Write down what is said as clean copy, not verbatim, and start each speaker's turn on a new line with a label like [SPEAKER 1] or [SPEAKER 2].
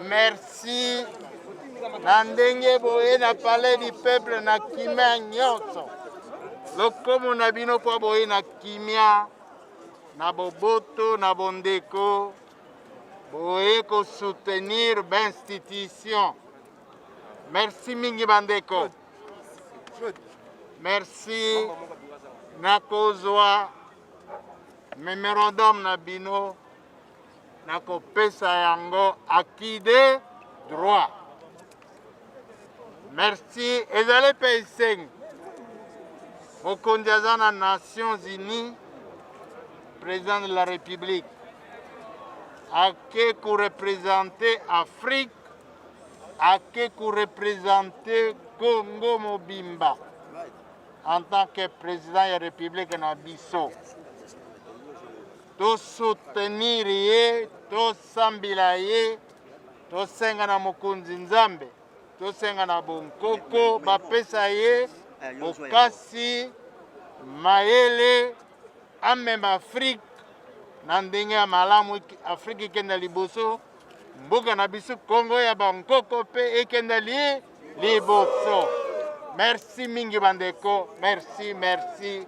[SPEAKER 1] merci. Na ndenge boye na palais du peuple na kimia nyonso. Lokomo na bino po boye na kimia na boboto na bondeko boye ko soutenir l'institution. Merci mingi bandeko. Merci na kozwa memorandum na bino na kopesa yango acquis de droit. Merci ezali mpe esengi mokonzi aza na Nations Unies, président de la République ake korepresente Afrique, ake korepresente Congo mobimba en tant que président de la République na biso. To soutenir ye, to sambila ye, to senga na mokonzi nzambe, to senga na bonkoko bapesa ye bokasi mayele amema Afrique na ndenge ya malamu. Afrique ekenda liboso, mboka na biso Congo ya bankoko pe ekenda liboso. Merci mingi bandeko, merci.